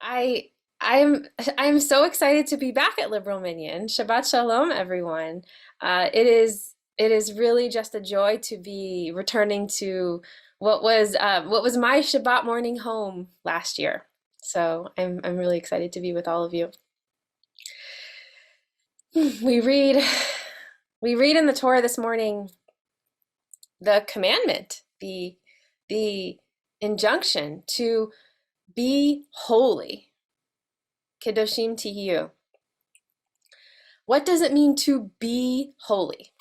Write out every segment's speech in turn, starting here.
I I'm so excited to be back at Liberal Minion. Shabbat Shalom, everyone. It is really just a joy to be returning to what was my Shabbat morning home last year. So I'm really excited to be with all of you. We read we read in the Torah this morning the commandment, the injunction to be holy. Kedoshim tihiyu. What does it mean to be holy?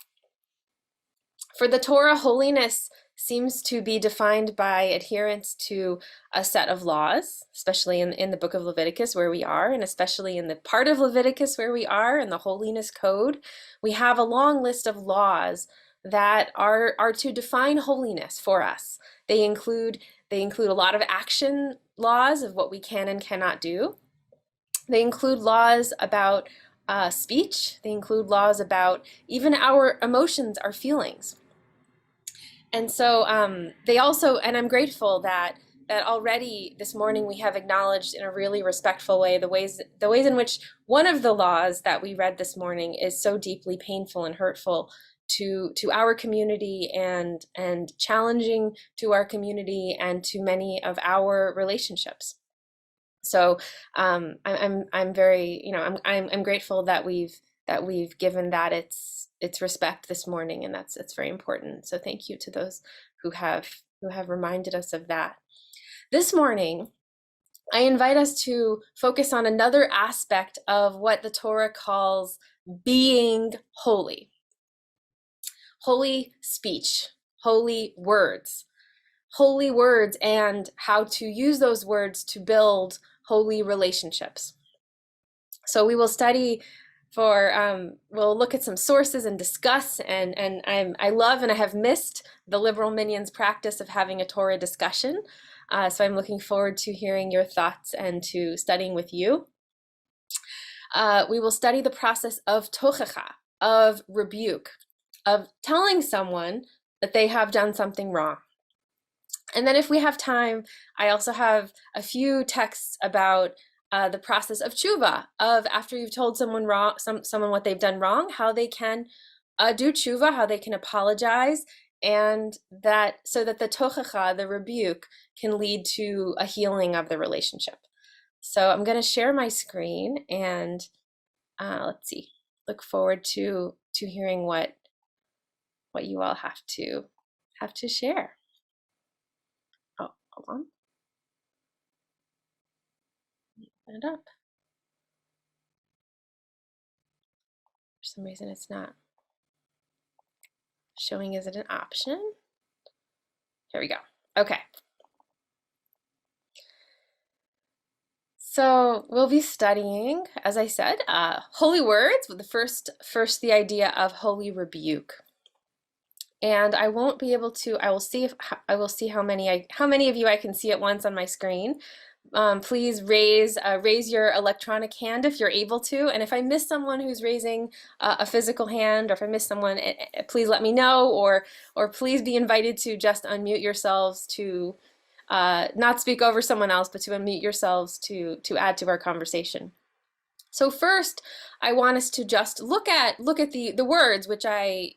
For the Torah, holiness seems to be defined by adherence to a set of laws, especially in the book of Leviticus where we are, and especially in the part of Leviticus where we are, in the holiness code. We have a long list of laws that are to define holiness for us. They include a lot of action laws of what we can and cannot do. They include laws about speech. They include laws about even our emotions, our feelings. And so they also, and I'm grateful that already this morning we have acknowledged in a really respectful way the ways in which one of the laws that we read this morning is so deeply painful and hurtful to our community and challenging to our community and to many of our relationships. So I'm very, I'm grateful that we've given that its respect this morning, and it's very important. So thank you to those who have reminded us of that. This morning, I invite us to focus on another aspect of what the Torah calls being holy. Holy speech, holy words, and how to use those words to build holy relationships. So we will study we'll look at some sources and discuss, and I love and I have missed the Liberal Minions practice of having a Torah discussion. So I'm looking forward to hearing your thoughts and to studying with you. We will study the process of tochacha, of rebuke, of telling someone that they have done something wrong. And then if we have time, I also have a few texts about the process of tshuva, of after you've told someone what they've done wrong, how they can do tshuva, how they can apologize, and so that the tochacha, the rebuke, can lead to a healing of the relationship. So I'm going to share my screen and let's see. Look forward to hearing what you all have to share. Oh, hold on. Open it up. For some reason, it's not showing as an option. Here we go. Okay. So we'll be studying, as I said, holy words with first the idea of holy rebuke. And I won't be able to. I will see how many of you I can see at once on my screen. Please raise your electronic hand if you're able to. And if I miss someone who's raising a physical hand, or if I miss someone, please let me know, or please be invited to just unmute yourselves to not speak over someone else, but to unmute yourselves to add to our conversation. So first, I want us to just look at the words which I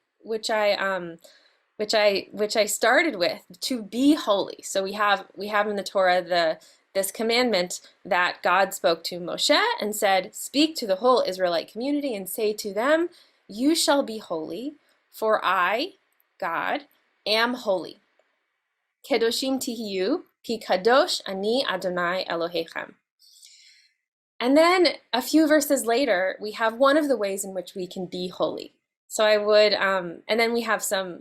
started with, to be holy. So we have in the Torah this commandment that God spoke to Moshe and said, speak to the whole Israelite community and say to them, you shall be holy, for I, God, am holy. Kedoshim tihiyu, ki kadosh ani Adonai Elohechem. And then a few verses later, we have one of the ways in which we can be holy. So I would, and then we have some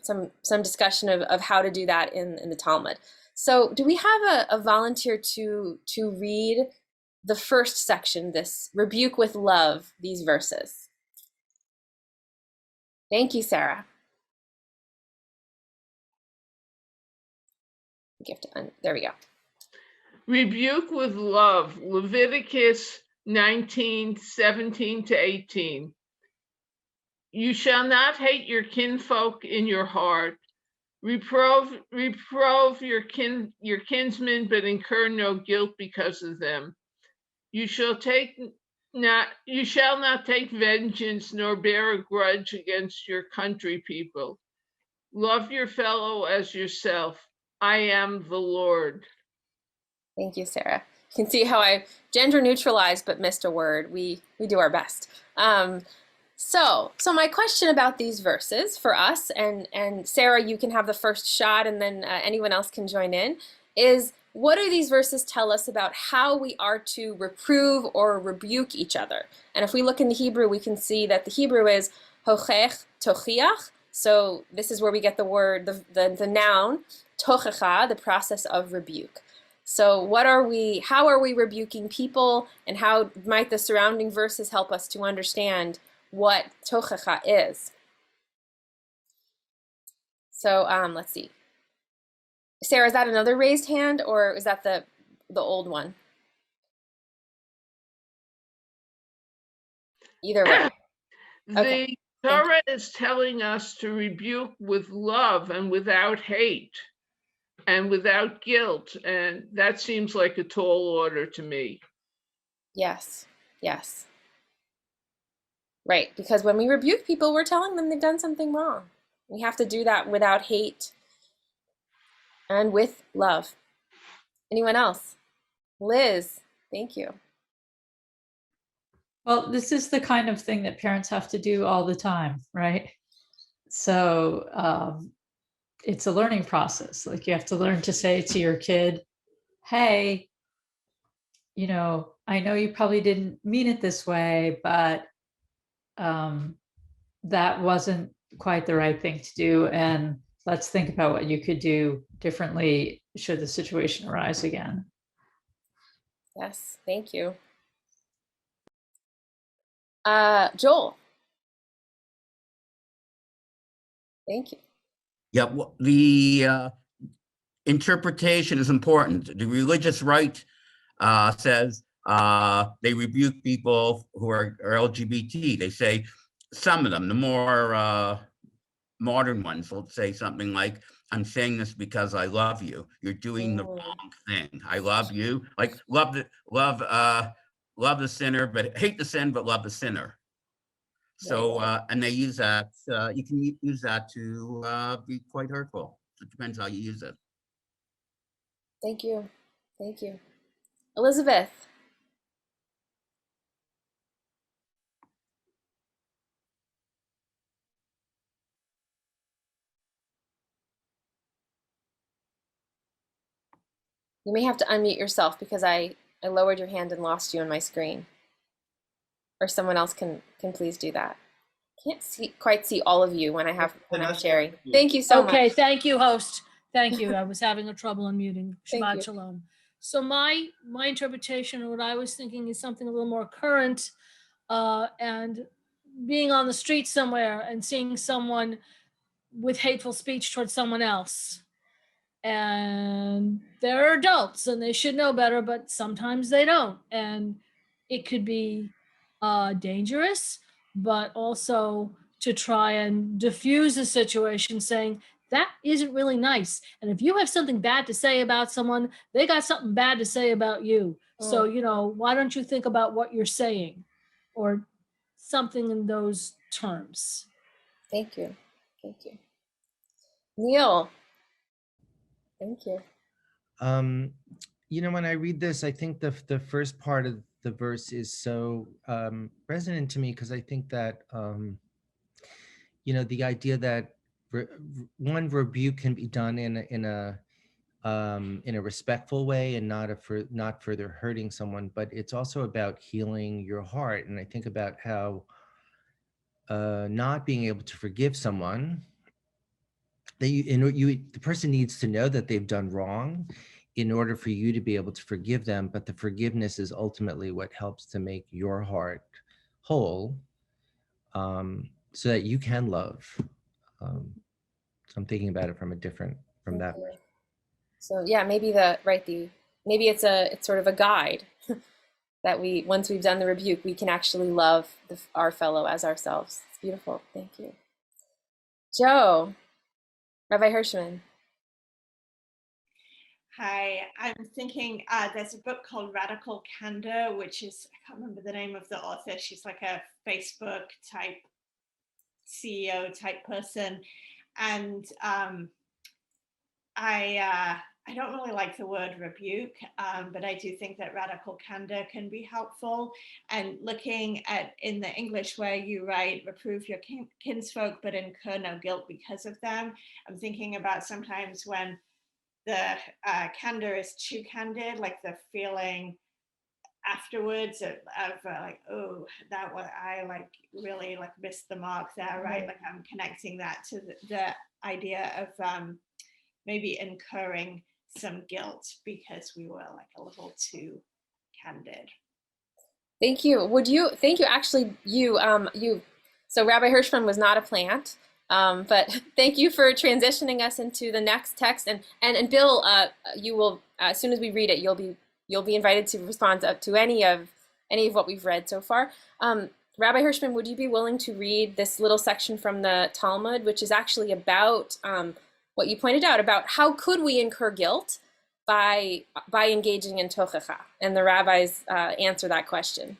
discussion of how to do that in the Talmud. So do we have a volunteer to read the first section, this rebuke with love, these verses? Thank you, Sarah. There we go. Rebuke with love, Leviticus 19:17-18. You shall not hate your kinfolk in your heart. Reprove your kinsmen, but incur no guilt because of them. You shall not take vengeance nor bear a grudge against your country people. Love your fellow as yourself. I am the Lord. Thank you, Sarah. You can see how I gender neutralized but missed a word. We do our best. So my question about these verses for us, and Sarah, you can have the first shot, and then anyone else can join in, is what do these verses tell us about how we are to reprove or rebuke each other? And if we look in the Hebrew, we can see that the Hebrew is hochech tochiach. So this is where we get the word, the noun, tochecha, the process of rebuke. So how are we rebuking people, and how might the surrounding verses help us to understand what tochecha is? So let's see. Sarah, is that another raised hand, or is that the old one? Either way. Okay. The Torah is telling us to rebuke with love and without hate and without guilt, and that seems like a tall order to me. Yes, yes. Right, because when we rebuke people, we're telling them they've done something wrong. We have to do that without hate and with love. Anyone else? Liz, thank you. Well, this is the kind of thing that parents have to do all the time, right? So it's a learning process. Like, you have to learn to say to your kid, hey, I know you probably didn't mean it this way, but that wasn't quite the right thing to do. And let's think about what you could do differently should the situation arise again. Yes, thank you. Joel. Thank you. Yeah, well, the interpretation is important. The religious right says they rebuke people who are LGBT. They say, some of them, the more modern ones, will say something like, I'm saying this because I love you. You're doing the wrong thing. I love you. Like, love the sinner, but hate the sin, but love the sinner. So, and they use that, you can use that to be quite hurtful. It depends how you use it. Thank you. Thank you. Elizabeth. You may have to unmute yourself because I lowered your hand and lost you on my screen. Or someone else can please do that. Can't quite see all of you when I'm sharing. Thank you so much. Okay, thank you, host. Thank you. I was having a trouble unmuting. Thank you. Shabbat shalom. So my interpretation, or what I was thinking, is something a little more current, and being on the street somewhere and seeing someone with hateful speech towards someone else. And they're adults and they should know better, but sometimes they don't. And it could be dangerous, but also to try and diffuse the situation, saying that isn't really nice. And if you have something bad to say about someone, they got something bad to say about you. So, why don't you think about what you're saying, or something in those terms? Thank you. Thank you. Neil. Thank you. When I read this, I think the first part of the verse is so resonant to me, because I think that the idea that one rebuke can be done in a respectful way and not further hurting someone, but it's also about healing your heart. And I think about how not being able to forgive someone, the person needs to know that they've done wrong in order for you to be able to forgive them. But the forgiveness is ultimately what helps to make your heart whole, so that you can love. So I'm thinking about it from that. So yeah, maybe maybe it's sort of a guide that once we've done the rebuke, we can actually love our fellow as ourselves. It's beautiful. Thank you. Joe, Rabbi Hirschman. Hi, I'm thinking there's a book called Radical Candor, which is, I can't remember the name of the author. She's like a Facebook type CEO type person. And I don't really like the word rebuke, but I do think that radical candor can be helpful. And looking at in the English where you write, reprove your kinsfolk, but incur no guilt because of them. I'm thinking about sometimes when the candor is too candid, like the feeling afterwards of like, oh, that was, I like really like missed the mark there, right? Like I'm connecting that to the idea of maybe incurring some guilt because we were like a little too candid. Thank you. Thank you, actually, so Rabbi Hirschman was not a plant, but thank you for transitioning us into the next text. And Bill, you will, as soon as we read it, you'll be invited to respond to any of what we've read so far. Rabbi Hirschman, would you be willing to read this little section from the Talmud, which is actually about what you pointed out about how could we incur guilt by engaging in tochacha, and the rabbis answer that question.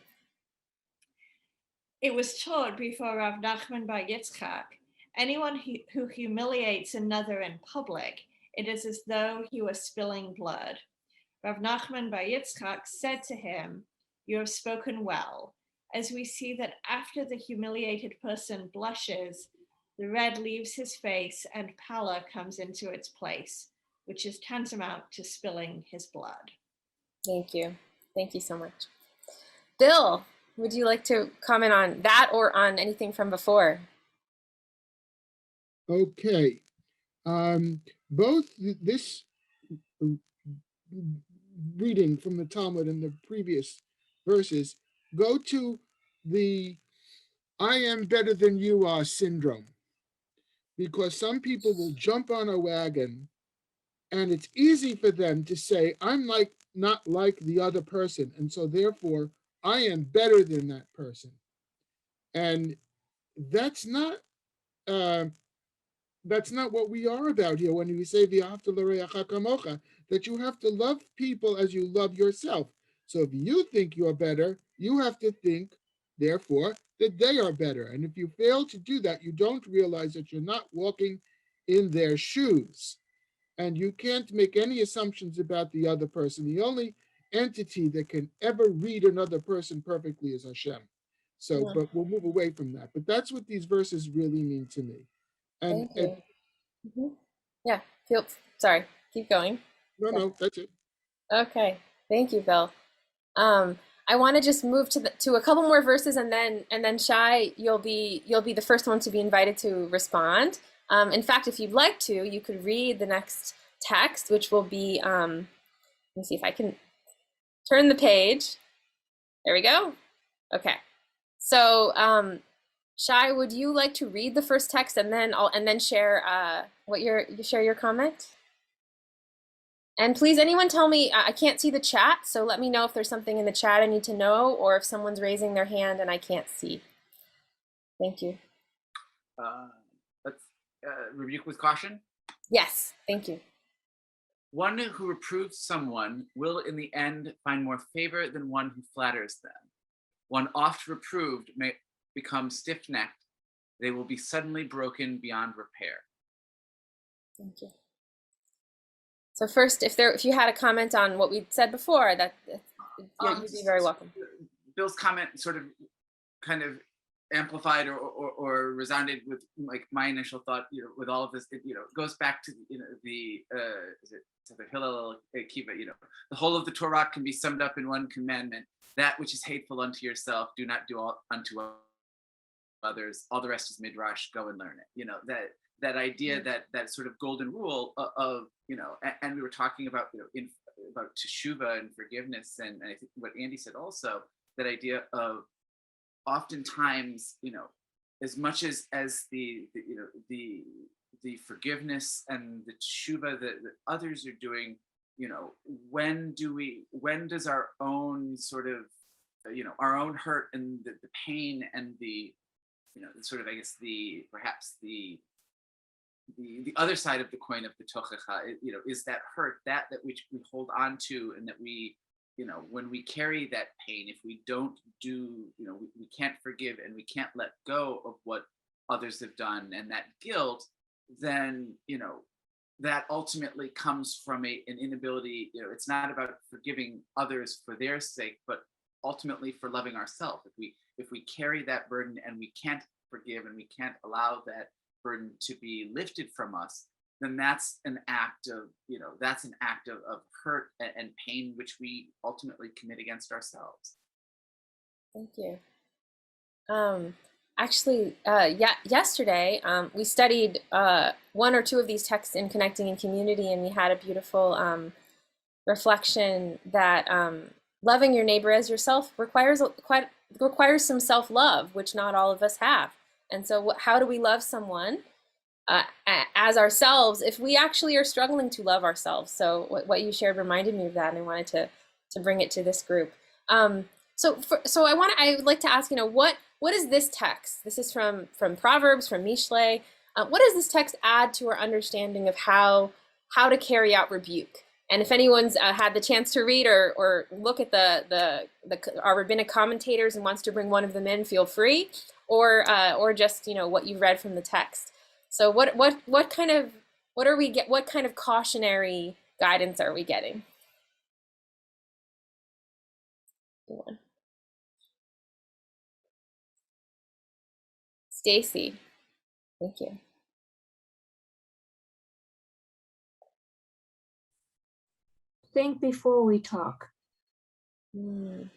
It was taught before Rav Nachman bar Yitzchak, anyone who humiliates another in public, it is as though he was spilling blood. Rav Nachman bar Yitzchak said to him, "You have spoken well," as we see that after the humiliated person blushes, the red leaves his face and pallor comes into its place, which is tantamount to spilling his blood. Thank you. Thank you so much. Bill, would you like to comment on that or on anything from before? Okay. Both this reading from the Talmud and the previous verses go to the I am better than you are syndrome. Because some people will jump on a wagon and it's easy for them to say, I'm not like the other person. And so therefore I am better than that person. And that's not what we are about here when we say that you have to love people as you love yourself. So if you think you're better, you have to think, therefore, that they are better. And if you fail to do that, you don't realize that you're not walking in their shoes. And you can't make any assumptions about the other person. The only entity that can ever read another person perfectly is Hashem. So, but we'll move away from that. But that's what these verses really mean to me. And Thank you. Yeah, sorry, keep going. No, that's it. Okay, thank you, Bill. I want to just move to a couple more verses, and then Shai, you'll be the first one to be invited to respond. In fact, if you'd like to, you could read the next text, which will be, let me see if I can turn the page. There we go. Okay. So, Shai, would you like to read the first text and then share share your comment? And please, anyone tell me, I can't see the chat, so let me know if there's something in the chat I need to know, or if someone's raising their hand and I can't see. Thank you. Let's rebuke with caution. Yes, thank you. One who reproves someone will in the end find more favor than one who flatters them. One oft reproved may become stiff-necked. They will be suddenly broken beyond repair. Thank you. So first, if you had a comment on what we said before, you'd be very welcome. Bill's comment sort of kind of amplified or resounded with like my initial thought, with all of this, it goes back to, the Hillel Kiva, the whole of the Torah can be summed up in one commandment: that which is hateful unto yourself, do not do unto others. All the rest is midrash, go and learn it. That idea, that sort of golden rule of, and we were talking about, about teshuvah and forgiveness, and I think what Andy said also, that idea of oftentimes, as much as the forgiveness and the teshuvah that others are doing, when does our own sort of, our own hurt and the pain and the, sort of, I guess, perhaps the the other side of the coin of the tochecha, is that hurt, that which we hold on to, and that we, when we carry that pain, if we don't do, we can't forgive and we can't let go of what others have done, and that guilt, then, that ultimately comes from an inability, it's not about forgiving others for their sake, but ultimately for loving ourselves. If we carry that burden and we can't forgive and we can't allow that burden to be lifted from us, then that's an act of, of hurt and pain, which we ultimately commit against ourselves. Thank you. Actually, yesterday we studied one or two of these texts in Connecting in Community, and we had a beautiful reflection that loving your neighbor as yourself requires some self-love, which not all of us have. And so how do we love someone as ourselves if we actually are struggling to love ourselves? So what you shared reminded me of that, and I wanted to bring it to this group. So I would like to ask, what is this text? This is from Proverbs, from Mishlei. What does this text add to our understanding of how to carry out rebuke? And if anyone's had the chance to read or look at our rabbinic commentators and wants to bring one of them in, feel free, or just what you read from the text. So what kind of cautionary guidance are we getting? Stacy, thank you. Think before we talk. Mm.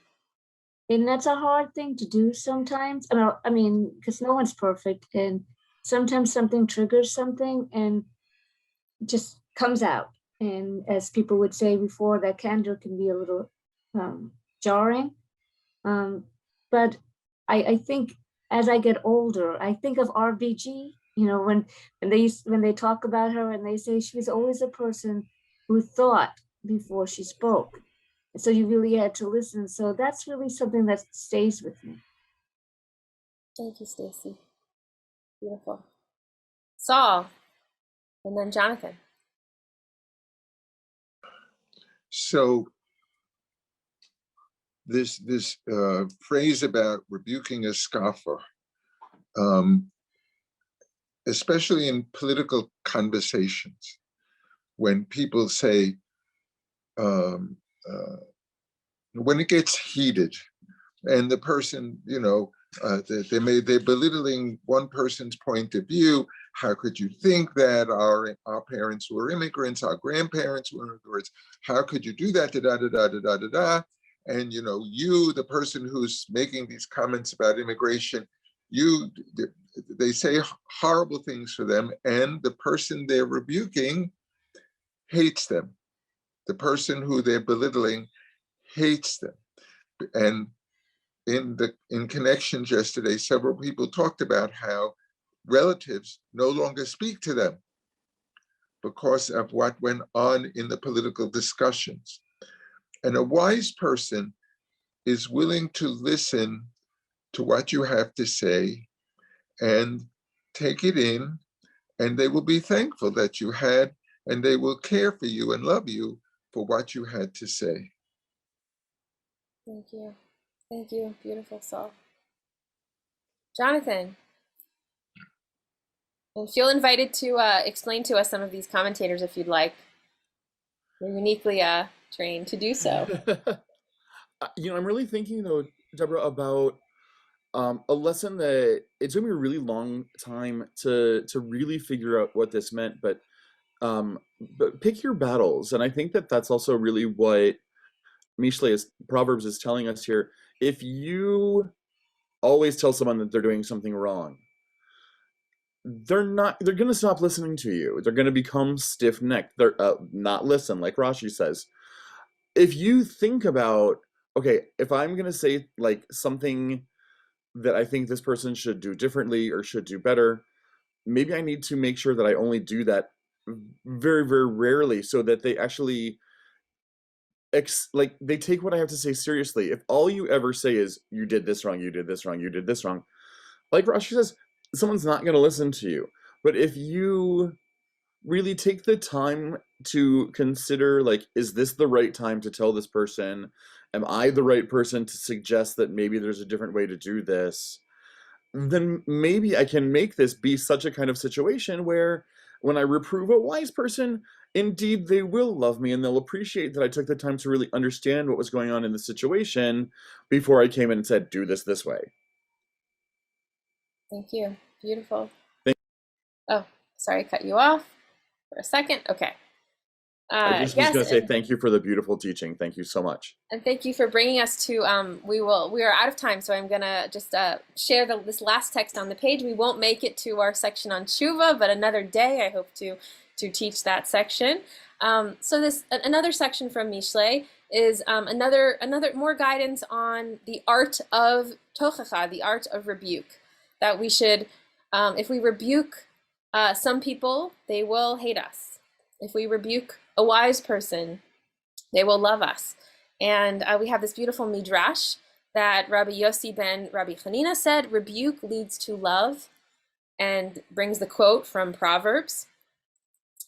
And that's a hard thing to do sometimes. I mean, because no one's perfect, and sometimes something triggers something and just comes out. And as people would say before, that candor can be a little jarring. But I think as I get older, I think of RBG, when they talk about her and they say she was always a person who thought before she spoke. So you really had to listen. So that's really something that stays with me. Thank you, Stacy. Beautiful. Saul, and then Jonathan. So this phrase about rebuking a scoffer, especially in political conversations, when people say, when it gets heated and the person, they're belittling one person's point of view. How could you think that our parents were immigrants, our grandparents were immigrants? How could you do that? Da, da, da, da, da, da, da. And you, the person who's making these comments about immigration, they say horrible things for them, and the person they're rebuking hates them. The person who they're belittling hates them. And in connections yesterday, several people talked about how relatives no longer speak to them because of what went on in the political discussions. And a wise person is willing to listen to what you have to say and take it in, and they will be thankful that you had, and they will care for you and love you for what you had to say. Thank you. Thank you. Beautiful, Saul. Jonathan, and feel invited to explain to us some of these commentators if you'd like. You're uniquely trained to do so. I'm really thinking though, Deborah, about a lesson that it took me a really long time to really figure out what this meant, but pick your battles. And I think that that's also really what Mishlei Proverbs is telling us here. If you always tell someone that they're doing something wrong, they're going to stop listening to you. They're going to become stiff-necked. They're not listen, like Rashi says. If you think about, okay, if I'm going to say like something that I think this person should do differently or should do better, maybe I need to make sure that I only do that very, very rarely, so that they actually they take what I have to say seriously. If all you ever say is, you did this wrong, you did this wrong, you did this wrong, like Rashi says, someone's not going to listen to you. But if you really take the time to consider, like, is this the right time to tell this person? Am I the right person to suggest that maybe there's a different way to do this? Then maybe I can make this be such a kind of situation where when I reprove a wise person, indeed they will love me and they'll appreciate that I took the time to really understand what was going on in the situation before I came in and said, do this way. Thank you. Beautiful. Thank Oh, sorry, cut you off for a second. Okay. I just was going to say thank you for the beautiful teaching. Thank you so much. And thank you for bringing us to, we are out of time, so I'm going to just share this last text on the page. We won't make it to our section on tshuva, but another day I hope to teach that section. So another section from Mishlei is another more guidance on the art of tochacha, the art of rebuke, that we should, if we rebuke some people, they will hate us. If we rebuke a wise person, they will love us. And we have this beautiful midrash that Rabbi Yossi ben Rabbi Chanina said, rebuke leads to love, and brings the quote from Proverbs.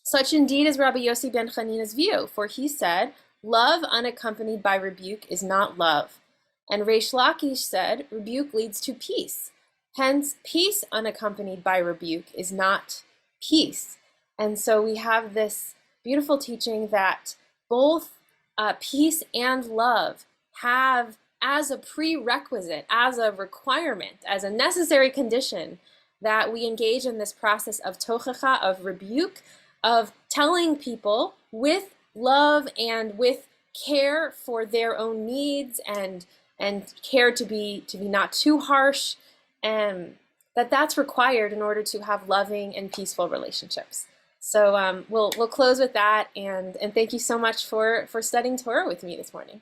Such indeed is Rabbi Yossi ben Chanina's view, for he said, love unaccompanied by rebuke is not love. And Reish Lakish said, rebuke leads to peace. Hence, peace unaccompanied by rebuke is not peace. And so we have this beautiful teaching that both peace and love have as a prerequisite, as a requirement, as a necessary condition that we engage in this process of tochacha, of rebuke, of telling people with love and with care for their own needs and care to be not too harsh, and that's required in order to have loving and peaceful relationships. So we'll close with that, and thank you so much for studying Torah with me this morning.